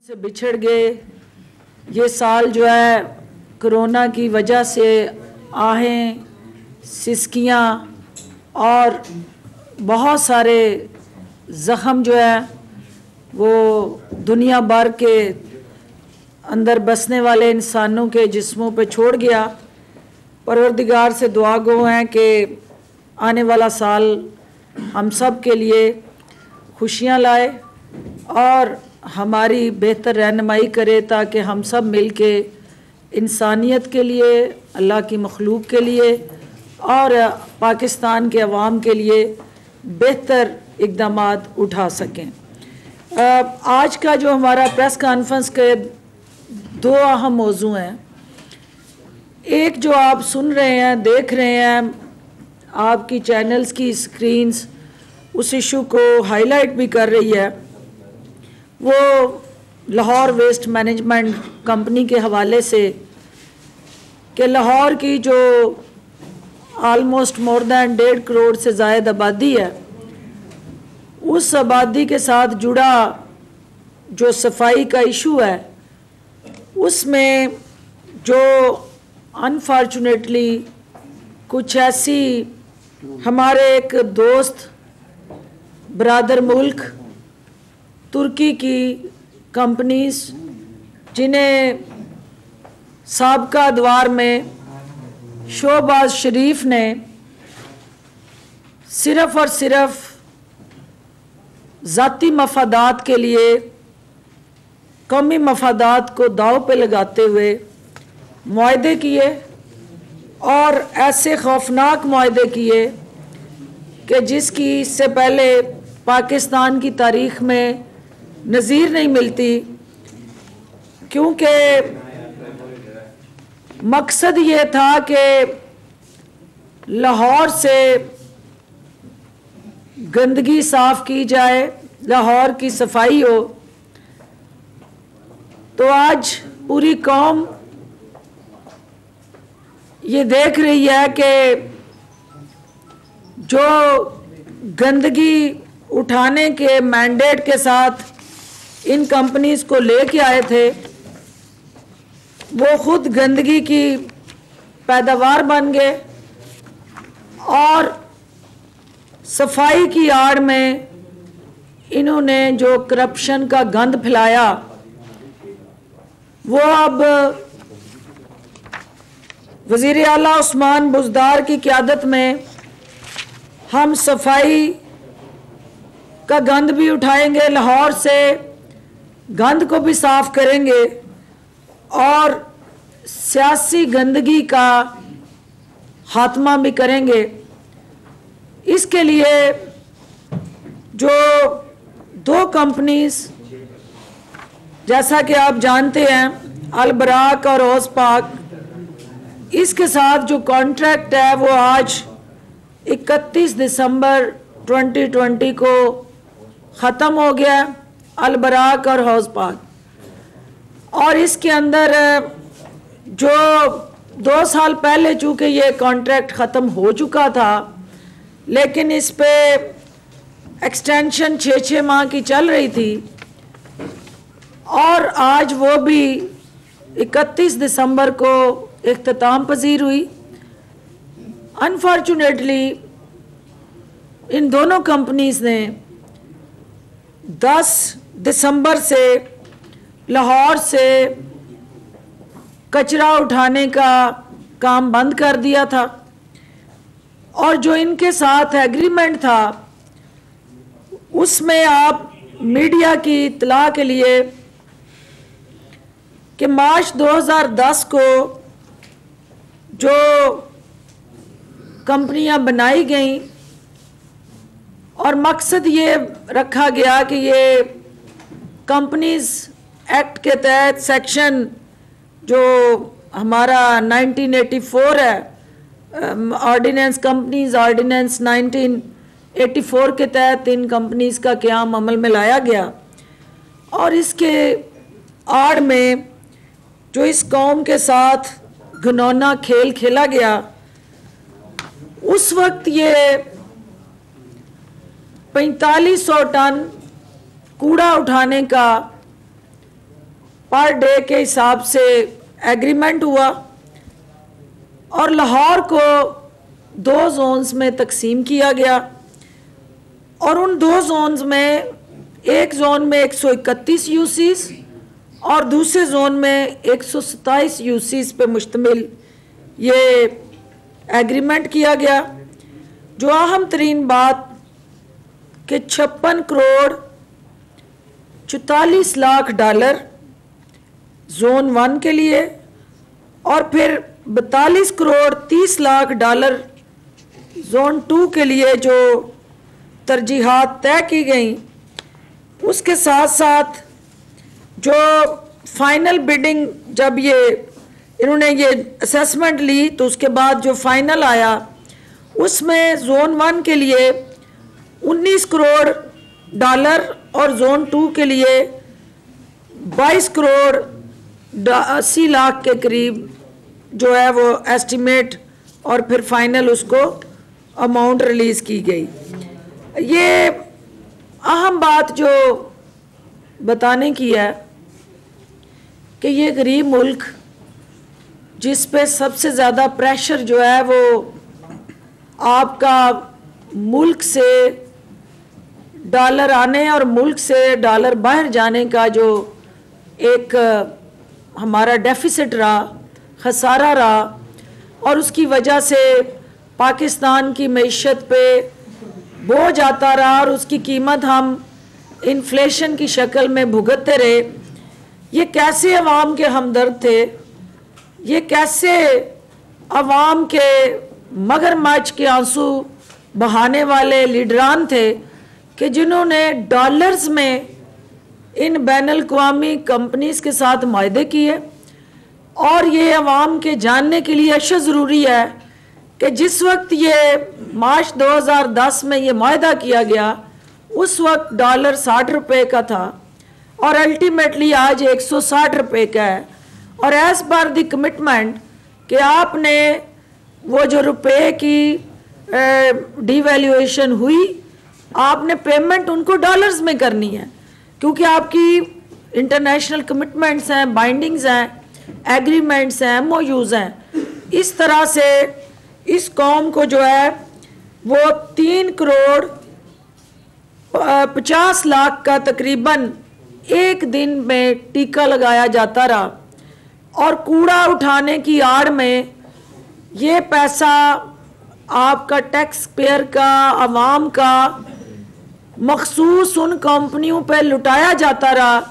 से बिछड़ गए। ये साल जो है कोरोना की वजह से आहें, सिसकियाँ और बहुत सारे ज़ख़म जो है वो दुनिया भर के अंदर बसने वाले इंसानों के जिस्मों पे छोड़ गया। परवरदिगार से दुआ गो हैं कि आने वाला साल हम सब के लिए खुशियाँ लाए और हमारी बेहतर रहनुमाई करे, ताकि हम सब मिल के इंसानियत के लिए, अल्लाह की मखलूक के लिए और पाकिस्तान के अवाम के लिए बेहतर इक़दामात उठा सकें। आज का जो हमारा प्रेस कॉन्फ्रेंस के दो अहम मौजू हैं। एक जो आप सुन रहे हैं, देख रहे हैं, आपकी चैनल्स की स्क्रीन्स उस इशू को हाईलाइट भी कर रही है, वो लाहौर वेस्ट मैनेजमेंट कंपनी के हवाले से कि लाहौर की जो आलमोस्ट मोर दैन 1.5 करोड़ से ज़ायद आबादी है, उस आबादी के साथ जुड़ा जो सफाई का इशू है, उसमें जो अनफॉर्चुनेटली कुछ ऐसी हमारे एक दोस्त ब्रादर मुल्क तुर्की की कंपनीज, जिन्हें साबका अदवार में शोहबाज शरीफ ने सिर्फ़ और सिर्फ ज़ाती मफादात के लिए कौमी मफादात को दाव पे लगाते हुए मुआहदे किए और ऐसे खौफनाक मुआहदे किए कि जिसकी इससे पहले पाकिस्तान की तारीख़ में नज़ीर नहीं मिलती, क्योंकि मकसद ये था कि लाहौर से गंदगी साफ़ की जाए, लाहौर की सफाई हो। तो आज पूरी कौम ये देख रही है कि जो गंदगी उठाने के मैंडेट के साथ इन कंपनीज को लेके आए थे, वो खुद गंदगी की पैदावार बन गए और सफाई की आड़ में इन्होंने जो करप्शन का गंद फैलाया, वो अब वज़ीर आला उस्मान बुज़दार की क़यादत में हम सफाई का गंद भी उठाएंगे, लाहौर से गंद को भी साफ करेंगे और सियासी गंदगी का खात्मा भी करेंगे। इसके लिए जो दो कंपनीज, जैसा कि आप जानते हैं, अल बराक और औसपाक, इसके साथ जो कॉन्ट्रैक्ट है वो आज 31 दिसंबर 2020 को ख़त्म हो गया, अल बराक और औसपाक। और इसके अंदर जो 2 साल पहले चूँकि ये कॉन्ट्रैक्ट ख़त्म हो चुका था, लेकिन इस पे एक्सटेंशन 6 माह की चल रही थी और आज वो भी 31 दिसंबर को इख्तिताम पजीर हुई। अनफॉर्चुनेटली इन दोनों कंपनीज ने 10 दिसंबर से लाहौर से कचरा उठाने का काम बंद कर दिया था और जो इनके साथ एग्रीमेंट था उसमें आप मीडिया की इत्तला के लिए कि मार्च 2010 को जो कंपनियां बनाई गईं और मकसद ये रखा गया कि ये कंपनीज एक्ट के तहत सेक्शन जो हमारा 1984 है, ऑर्डिनेंस, कंपनीज ऑर्डिनेंस 1984 के तहत इन कंपनीज का क़याम अमल में लाया गया और इसके आड़ में जो इस कौम के साथ घिनौना खेल खेला गया, उस वक्त ये 4500 टन कूड़ा उठाने का पर डे के हिसाब से एग्रीमेंट हुआ और लाहौर को 2 जोन्स में तकसीम किया गया और उन 2 जोन्स में एक जोन में 131 यूसीस और दूसरे जोन में 127 यूसीस पे मुश्तमिल ये एग्रीमेंट किया गया। जो अहम तरीन बात कि 56 करोड़ 44 लाख डॉलर जोन 1 के लिए और फिर 42 करोड़ 30 लाख डॉलर जोन 2 के लिए जो तरजीहात तय की गई, उसके साथ साथ जो फाइनल बिडिंग जब ये इन्होंने ये असेसमेंट ली तो उसके बाद जो फाइनल आया उसमें जोन 1 के लिए 19 करोड़ डॉलर और जोन 2 के लिए 22 करोड़ 80 लाख के करीब जो है वो एस्टिमेट और फिर फाइनल उसको अमाउंट रिलीज़ की गई। ये अहम बात जो बताने की है कि ये गरीब मुल्क जिस पे सबसे ज़्यादा प्रेशर जो है वो आपका मुल्क से डॉलर आने और मुल्क से डॉलर बाहर जाने का जो एक हमारा डेफिसिट रहा, खसारा रहा और उसकी वजह से पाकिस्तान की मईशत पे बोझ आता रहा और उसकी कीमत हम इन्फ्लेशन की शक्ल में भुगतते रहे। ये कैसे अवाम के हमदर्द थे, ये कैसे अवाम के मगरमच्छ के आंसू बहाने वाले लीडरान थे कि जिन्होंने डॉलर्स में इन बैनुल-अक़वामी कंपनीज़ के साथ मुआहदे किए। और ये अवाम के जानने के लिए अशद ज़रूरी है कि जिस वक्त ये मार्च 2010 में ये मुआहदा किया गया उस वक्त डॉलर 60 रुपये का था और अल्टीमेटली आज 160 रुपये का है। और एज़ पर द कमिटमेंट कि आपने वो जो रुपये की डिवैल्यूएशन हुई आपने पेमेंट उनको डॉलर्स में करनी है, क्योंकि आपकी इंटरनेशनल कमिटमेंट्स हैं, बाइंडिंग्स हैं, एग्रीमेंट्स हैं, MOUs हैं। इस तरह से इस कौम को जो है वो 3 करोड़ 50 लाख का तकरीबन एक दिन में टीका लगाया जाता रहा और कूड़ा उठाने की आड़ में ये पैसा आपका टैक्स पेयर का, आवाम का मखसूस उन कंपनियों पर लुटाया जाता रहा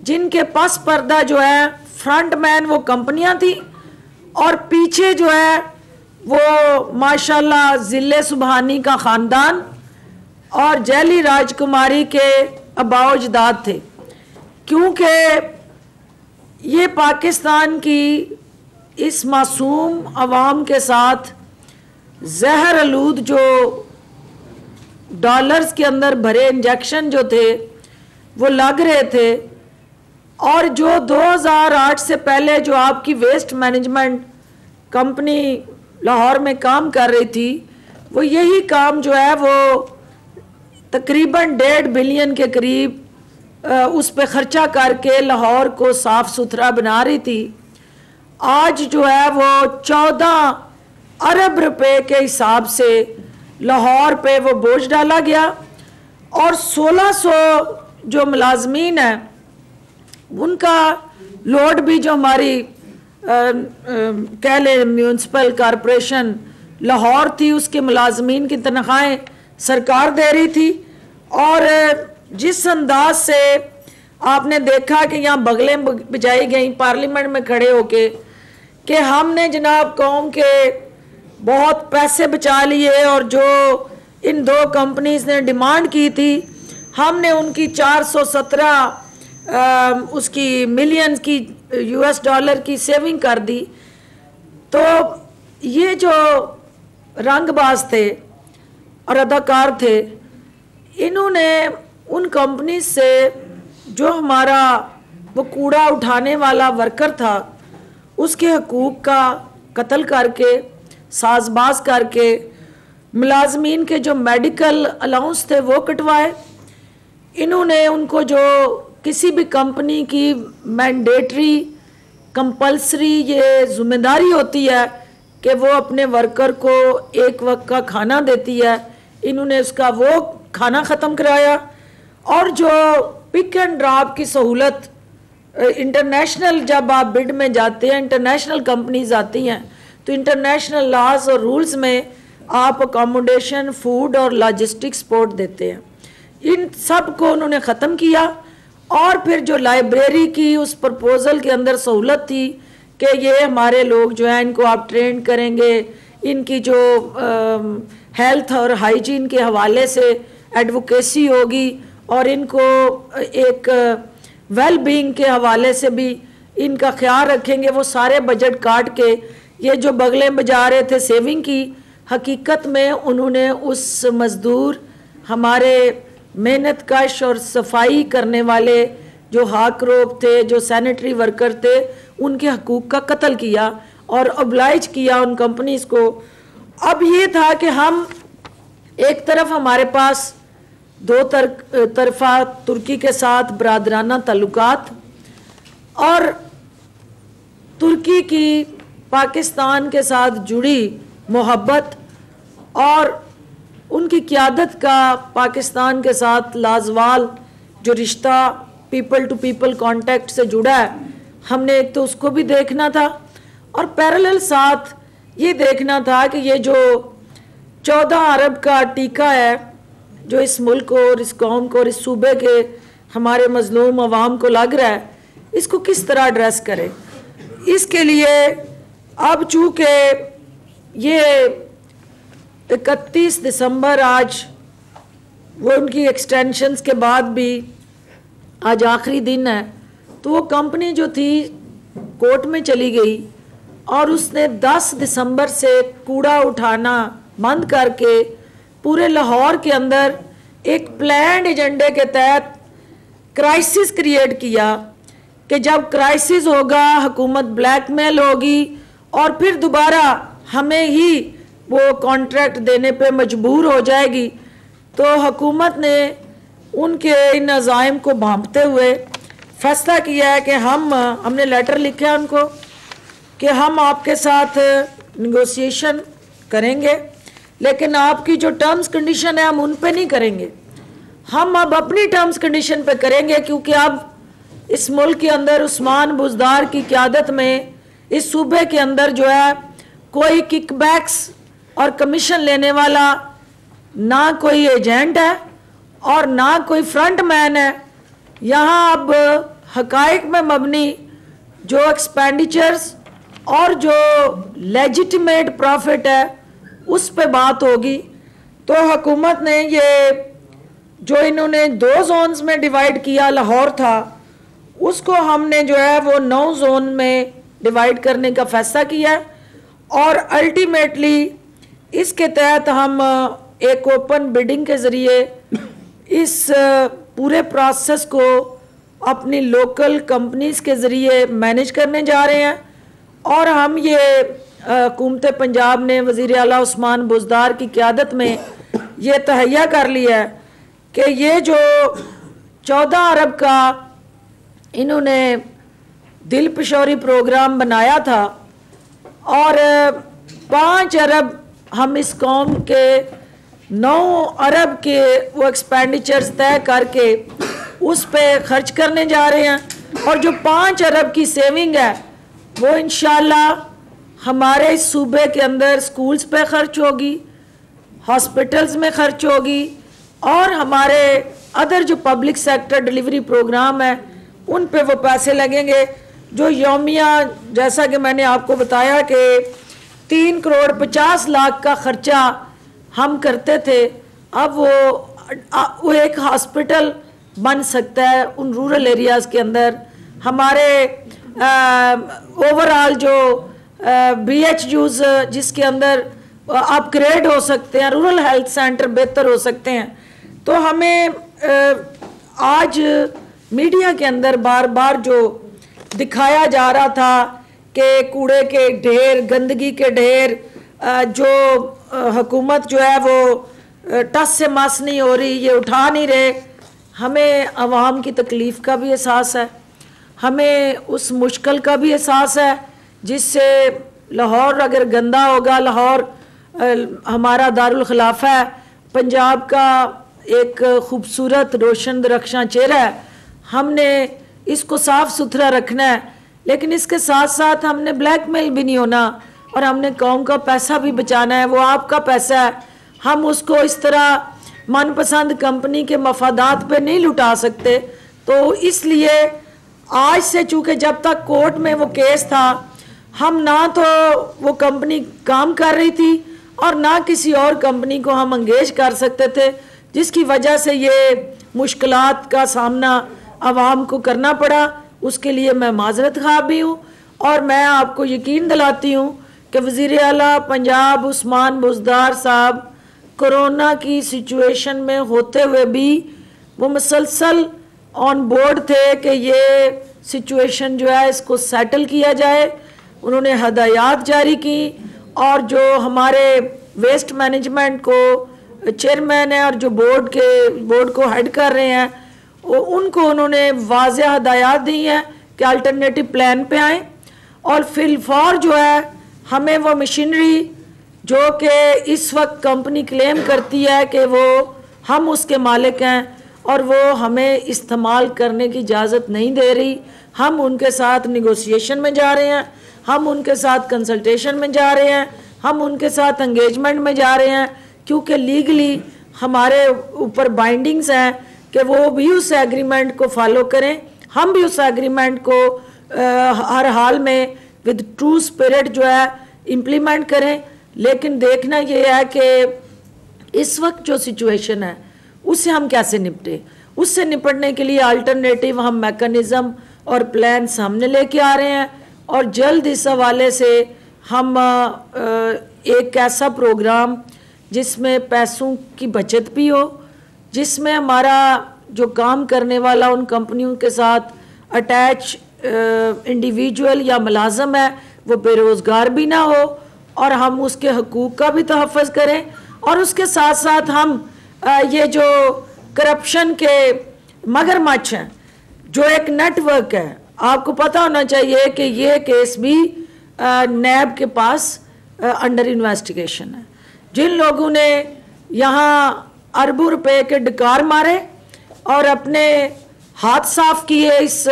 जिनके पास पर्दा जो है फ्रंट मैन वो कंपनियां थी और पीछे जो है वो माशाल्लाह जिले सुबहानी का ख़ानदान और जैली राजकुमारी के अबाउजदाद थे। क्योंकि ये पाकिस्तान की इस मासूम अवाम के साथ जहर आलूद जो डॉलर्स के अंदर भरे इंजेक्शन जो थे वो लग रहे थे और जो 2008 से पहले जो आपकी वेस्ट मैनेजमेंट कंपनी लाहौर में काम कर रही थी वो यही काम जो है वो तकरीबन 1.5 बिलियन के करीब उस पर ख़र्चा करके लाहौर को साफ़ सुथरा बना रही थी। आज जो है वो 14 अरब रुपए के हिसाब से लाहौर पे वो बोझ डाला गया और 1600 जो मुलाजमीन हैं उनका लोड भी जो हमारी कह लें म्यूनसिपल कॉरपोरेशन लाहौर थी उसके मुलाजमीन की तनख्वाहें सरकार दे रही थी। और जिस अंदाज से आपने देखा कि यहाँ बगलें बजाई गई पार्लियामेंट में खड़े होके कि हमने जनाब कौम के बहुत पैसे बचा लिए और जो इन 2 कंपनीज ने डिमांड की थी हमने उनकी 417 उसकी मिलियन की US डॉलर की सेविंग कर दी। तो ये जो रंगबाज थे और अदाकार थे इन्होंने उन कंपनी से जो हमारा वो कूड़ा उठाने वाला वर्कर था उसके हकूक़ का कत्ल करके साजबाज करके मुलाजमीन के जो मेडिकल अलाउंस थे वो कटवाए। इन्होंने उनको जो किसी भी कंपनी की मैंडेटरी कंपल्सरी ये जिम्मेदारी होती है कि वो अपने वर्कर को एक वक्त का खाना देती है। इन्होंने उसका वो खाना ख़त्म कराया। और जो पिक एंड ड्रॉप की सहूलत इंटरनेशनल, जब आप बिड में जाते हैं, इंटरनेशनल कंपनीज आती हैं, तो इंटरनेशनल लॉज और रूल्स में आप अकोमोडेशन, फूड और लॉजिस्टिक सपोर्ट देते हैं। इन सब को उन्होंने ख़त्म किया। और फिर जो लाइब्रेरी की उस प्रपोज़ल के अंदर सहूलत थी कि ये हमारे लोग जो हैं इनको आप ट्रेन करेंगे, इनकी जो हेल्थ और हाइजीन के हवाले से एडवोकेसी होगी और इनको एक वेल बीइंग के हवाले से भी इनका ख्याल रखेंगे, वो सारे बजट काट के ये जो बगलें बजा रहे थे सेविंग की, हकीकत में उन्होंने उस मज़दूर, हमारे मेहनत कश और सफाई करने वाले जो हाकरोब थे, जो सैनिटरी वर्कर थे, उनके हकूक़ का कत्ल किया और ऑब्लाइज किया उन कंपनीज़ को। अब ये था कि हम एक तरफ हमारे पास दो तरफा तुर्की के साथ बरादराना ताल्लुकात और तुर्की की पाकिस्तान के साथ जुड़ी मोहब्बत और उनकी क़यादत का पाकिस्तान के साथ लाजवाल जो रिश्ता पीपल टू पीपल कांटेक्ट से जुड़ा है, हमने एक तो उसको भी देखना था और पैरेलल साथ ये देखना था कि ये जो 14 अरब का टीका है जो इस मुल्क को और इस कौम को और इस सूबे के हमारे मजलूम अवाम को लग रहा है, इसको किस तरह एड्रेस करें। इसके लिए अब चूँकि ये 31 दिसंबर आज वो उनकी एक्सटेंशंस के बाद भी आज आखिरी दिन है, तो वो कंपनी जो थी कोर्ट में चली गई और उसने 10 दिसंबर से कूड़ा उठाना बंद करके पूरे लाहौर के अंदर एक प्लान्ड एजेंडे के तहत क्राइसिस क्रिएट किया कि जब क्राइसिस होगा हुकूमत ब्लैकमेल होगी और फिर दोबारा हमें ही वो कॉन्ट्रैक्ट देने पे मजबूर हो जाएगी। तो हुकूमत ने उनके इन अज़ाइम को भांपते हुए फैसला किया है कि हमने लेटर लिखा है उनको कि हम आपके साथ नेगोशिएशन करेंगे, लेकिन आपकी जो टर्म्स कंडीशन है हम उन पे नहीं करेंगे, हम अब अपनी टर्म्स कंडीशन पे करेंगे। क्योंकि अब इस मुल्क के अंदर उस्मान बुज़दार की क़यादत में इस सूबे के अंदर जो है कोई किकबैक्स और कमीशन लेने वाला ना कोई एजेंट है और ना कोई फ्रंट मैन है। यहाँ अब हकाइक में मबनी जो एक्सपेंडिचर्स और जो लेजिटिमेट प्रॉफिट है उस पे बात होगी। तो हुकूमत ने ये जो इन्होंने 2 जोन्स में डिवाइड किया, लाहौर था, उसको हमने जो है वो 9 जोन में डिवाइड करने का फैसला किया और अल्टीमेटली इसके तहत हम एक ओपन बिडिंग के ज़रिए इस पूरे प्रोसेस को अपनी लोकल कंपनीज़ के ज़रिए मैनेज करने जा रहे हैं। और हम ये हुकूमत पंजाब ने वज़ीर आला उस्मान बुज़दार की क़यादत में ये तहैया कर लिया है कि ये जो 14 अरब का इन्होंने दिल पिशोरी प्रोग्राम बनाया था और 5 अरब हम इस कौम के 9 अरब के वो एक्सपेंडिचर्स तय करके उस पे खर्च करने जा रहे हैं। और जो 5 अरब की सेविंग है वो इंशाल्लाह हमारे इस सूबे के अंदर स्कूल्स पे खर्च होगी, हॉस्पिटल्स में खर्च होगी और हमारे अदर जो पब्लिक सेक्टर डिलीवरी प्रोग्राम है उन पे वो पैसे लगेंगे। जो यौमिया, जैसा कि मैंने आपको बताया कि 3 करोड़ 50 लाख का ख़र्चा हम करते थे, अब वो एक हॉस्पिटल बन सकता है उन रूरल एरियाज़ के अंदर। हमारे ओवरऑल जो BHUs जिसके अंदर अपग्रेड हो सकते हैं, रूरल हेल्थ सेंटर बेहतर हो सकते हैं। तो हमें आज मीडिया के अंदर बार बार जो दिखाया जा रहा था कि कूड़े के ढेर, गंदगी के ढेर, जो हुकूमत जो है वो टस से मस नहीं हो रही, ये उठा नहीं रहे, हमें आवाम की तकलीफ़ का भी एहसास है, हमें उस मुश्किल का भी एहसास है जिससे लाहौर अगर गंदा होगा, लाहौर हमारा दारुल खिलाफा है, पंजाब का एक खूबसूरत रोशन दरख्शां चेहरा है, हमने इसको साफ़ सुथरा रखना है। लेकिन इसके साथ साथ हमने ब्लैकमेल भी नहीं होना और हमने कौम का पैसा भी बचाना है। वो आपका पैसा है, हम उसको इस तरह मनपसंद कंपनी के मफादात पे नहीं लुटा सकते। तो इसलिए आज से, चूँकि जब तक कोर्ट में वो केस था, हम ना तो वो कंपनी काम कर रही थी और ना किसी और कंपनी को हम इंगेज कर सकते थे, जिसकी वजह से ये मुश्किलात का सामना आवाम को करना पड़ा। उसके लिए मैं माजरत खा भी हूँ और मैं आपको यकीन दिलाती हूँ कि वज़ीर आला पंजाब उस्मान बुज़दार साहब कोरोना की सिचुएशन में होते हुए भी वो मुसलसल ऑन बोर्ड थे कि ये सिचुएशन जो है इसको सेटल किया जाए। उन्होंने हदायत जारी की और जो हमारे वेस्ट मैनेजमेंट को चेयरमैन है और जो बोर्ड को हेड कर रहे हैं, उनको उन्होंने वाज़ेह हदायत दी हैं कि अल्टरनेटिव प्लान पे आएँ और फिलफौर जो है हमें वो मशीनरी जो कि इस वक्त कंपनी क्लेम करती है कि वो हम उसके मालिक हैं और वो हमें इस्तेमाल करने की इजाज़त नहीं दे रही, हम उनके साथ निगोशिएशन में जा रहे हैं, हम उनके साथ कंसल्टेशन में जा रहे हैं, हम उनके साथ एंगेजमेंट में जा रहे हैं, क्योंकि लीगली हमारे ऊपर बाइंडिंग्स हैं कि वो भी उस एग्रीमेंट को फॉलो करें, हम भी उस एग्रीमेंट को हर हाल में विद ट्रू स्पिरिट जो है इम्प्लीमेंट करें। लेकिन देखना ये है कि इस वक्त जो सिचुएशन है उससे हम कैसे निपटें। उससे निपटने के लिए अल्टरनेटिव हम मैकेनिज़्म और प्लान सामने लेके आ रहे हैं और जल्द इस हवाले से हम एक ऐसा प्रोग्राम जिसमें पैसों की बचत भी हो, जिसमें हमारा जो काम करने वाला उन कंपनियों के साथ अटैच इंडिविजुअल या मुलाजम है वो बेरोज़गार भी ना हो और हम उसके हकूक़ का भी तहफ़्फ़ुज़ करें और उसके साथ साथ हम ये जो करप्शन के मगरमच्छ हैं, जो एक नेटवर्क है, आपको पता होना चाहिए कि ये केस भी नैब के पास अंडर इन्वेस्टिगेशन है। जिन लोगों ने यहाँ अरबों रुपए के डकार मारे और अपने हाथ साफ किए इस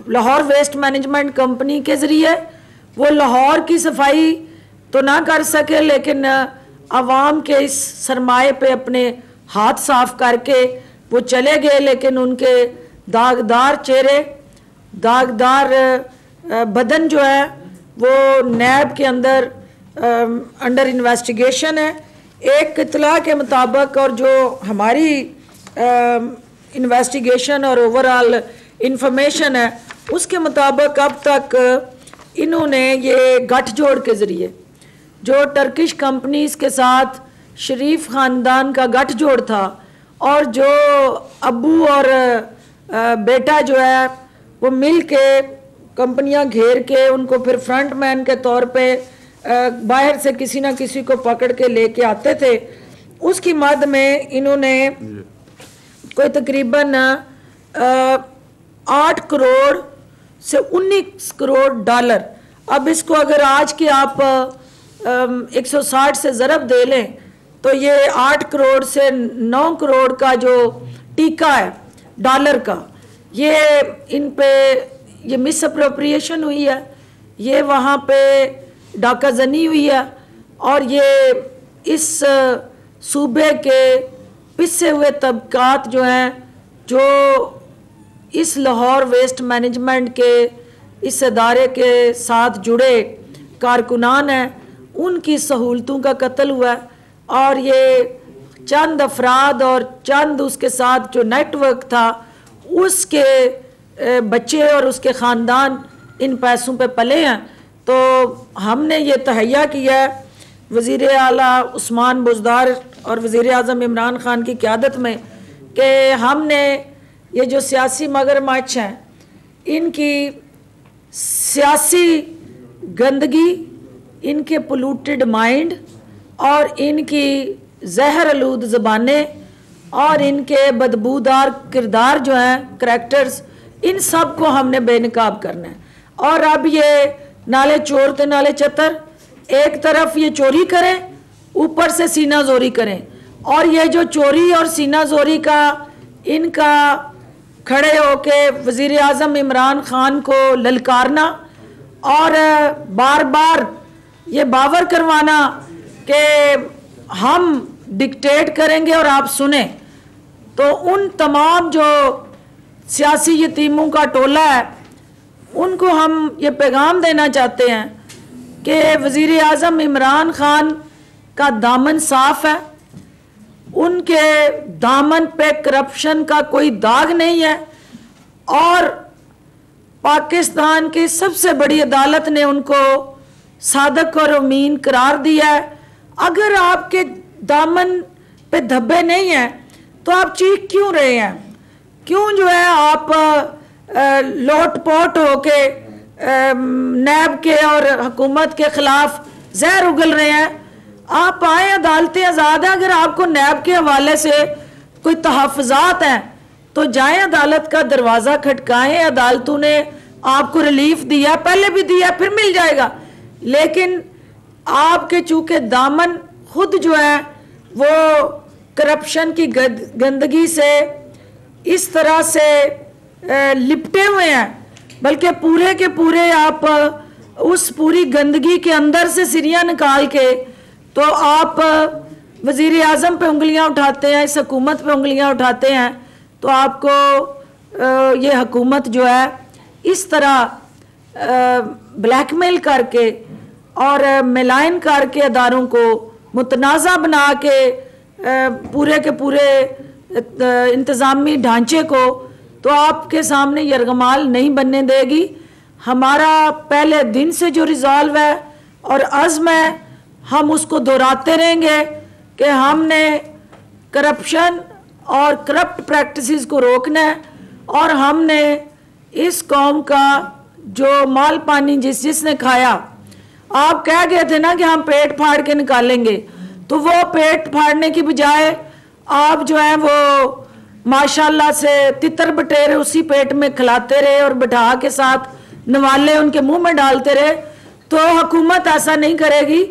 लाहौर वेस्ट मैनेजमेंट कंपनी के ज़रिए, वो लाहौर की सफाई तो ना कर सके लेकिन आवाम के इस सरमाए पे अपने हाथ साफ करके वो चले गए। लेकिन उनके दागदार चेहरे, दागदार बदन जो है वो नैब के अंदर अंडर इन्वेस्टिगेशन है। एक इत्तला के मुताबिक और जो हमारी इन्वेस्टिगेशन और ओवरऑल इंफॉर्मेशन है उसके मुताबिक अब तक इन्होंने ये गठजोड़ के ज़रिए जो टर्किश कंपनीज़ के साथ शरीफ ख़ानदान का गठजोड़ था और जो अब्बू और बेटा जो है वो मिल के कंपनियां घेर के उनको फिर फ्रंट मैन के तौर पे बाहर से किसी ना किसी को पकड़ के लेके आते थे, उसकी मद में इन्होंने कोई तकरीबन 8 करोड़ से 19 करोड़ डॉलर, अब इसको अगर आज की आप 160 से ज़रब दे लें तो ये 8 करोड़ से 9 करोड़ का जो टीका है डॉलर का, ये इन पे ये मिस अप्रोप्रिएशन हुई है, ये वहाँ पे डाकाजनी हुई है और ये इस सूबे के पिसे हुए तबकात जो हैं, जो इस लाहौर वेस्ट मैनेजमेंट के इस अदारे के साथ जुड़े कारकुनान हैं, उनकी सहूलतों का कत्ल हुआ है। और ये चंद अफराद और चंद उसके साथ जो नेटवर्क था उसके बच्चे और उसके ख़ानदान इन पैसों पे पले हैं। तो हमने ये तहैया किया है वज़ीर आला उस्मान बुज़दार और वज़ीर आज़म इमरान ख़ान की क़यादत में कि हमने ये जो सियासी मगरमच्छ हैं इनकी सियासी गंदगी, इनके पोल्यूटेड माइंड और इनकी जहर आलूद ज़बानें और इनके बदबूदार किरदार जो हैं, करैक्टर्स, इन सब को हमने बेनकाब करना है। और अब ये नाले चोर थे नाले चतर, एक तरफ ये चोरी करें, ऊपर से सीना जोरी करें, और ये जो चोरी और सीना जोरी का इनका खड़े होके वज़ीर आज़म इमरान खान को ललकारना और बार बार ये बावर करवाना कि हम डिक्टेट करेंगे और आप सुने, तो उन तमाम जो सियासी यतीमों का टोला है उनको हम ये पैगाम देना चाहते हैं कि वज़ीर आज़म इमरान खान का दामन साफ़ है, उनके दामन पे करप्शन का कोई दाग नहीं है, और पाकिस्तान की सबसे बड़ी अदालत ने उनको सादक और अमीन करार दिया है। अगर आपके दामन पे धब्बे नहीं हैं तो आप चीख क्यों रहे हैं? क्यों जो है आप लोट-पोट होके नैब के और हुकूमत के ख़िलाफ़ जहर उगल रहे हैं? आप आए, अदालतें आज़ाद हैं। अगर आपको नैब के हवाले से कोई तहफ़्फ़ुज़ात हैं तो जाएं, अदालत का दरवाज़ा खटकाएं। अदालतों ने आपको रिलीफ दिया, पहले भी दिया, फिर मिल जाएगा। लेकिन आपके चूँकि दामन खुद जो है वो करप्शन की गंदगी से इस तरह से लिपटे हुए हैं, बल्कि पूरे के पूरे आप उस पूरी गंदगी के अंदर से सिरियाँ निकाल के तो आप वज़ीर आज़म पे उंगलियां उठाते हैं, इस हुकूमत पे उंगलियां उठाते हैं। तो आपको ये हुकूमत जो है इस तरह ब्लैकमेल करके और मिलायन करके अदारों को मुतनाज़ा बना के पूरे के पूरे इंतज़ामी ढांचे को तो आपके सामने यरगमाल नहीं बनने देगी। हमारा पहले दिन से जो रिज़ॉल्व है और अज़्म है, हम उसको दोहराते रहेंगे कि हमने करप्शन और करप्ट प्रैक्टिसेस को रोकना है, और हमने इस कौम का जो माल पानी जिसने खाया, आप कह गए थे ना कि हम पेट फाड़ के निकालेंगे, तो वो पेट फाड़ने की बजाय आप जो है वो माशाल्लाह से तितर बटेरे उसी पेट में खिलाते रहे और बिठा के साथ नवाले उनके मुंह में डालते रहे। तो हुकूमत ऐसा नहीं करेगी।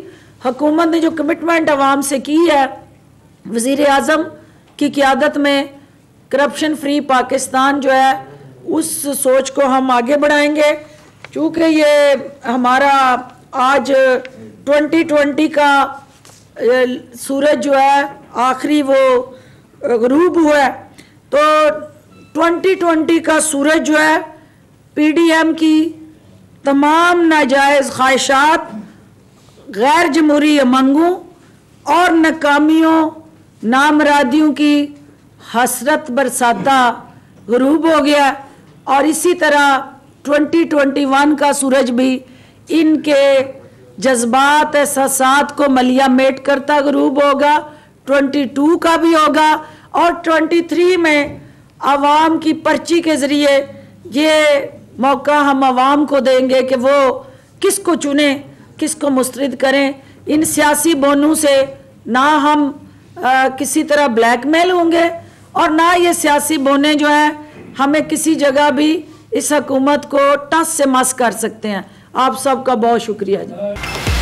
हुकूमत ने जो कमिटमेंट आवाम से की है, वज़ीर आज़म की क़ियादत में करप्शन फ्री पाकिस्तान जो है, उस सोच को हम आगे बढ़ाएंगे। चूँकि ये हमारा आज 2020 का सूरज जो है आखिरी वो ग़ुरूब हुआ है, तो 2020 का सूरज जो है PDM की तमाम नाजायज़ ख्वाहिशात, गैर जमहूरी अमंगों और नाकामियों, नामरादियों की हसरत बरसाता ग़ुरूब हो गया। और इसी तरह 2021 का सूरज भी इनके जज्बात एहसासात को मलिया मेट करता ग़ुरूब होगा, 22 का भी होगा, और 23 में आवाम की पर्ची के ज़रिए ये मौका हम आवाम को देंगे कि वो किसको चुने, किसको मुस्तरद करें। इन सियासी बोनों से ना हम किसी तरह ब्लैकमेल होंगे, और ना ये सियासी बोने जो हैं हमें किसी जगह भी इस हुकूमत को टस से मस कर सकते हैं। आप सबका बहुत शुक्रिया जी।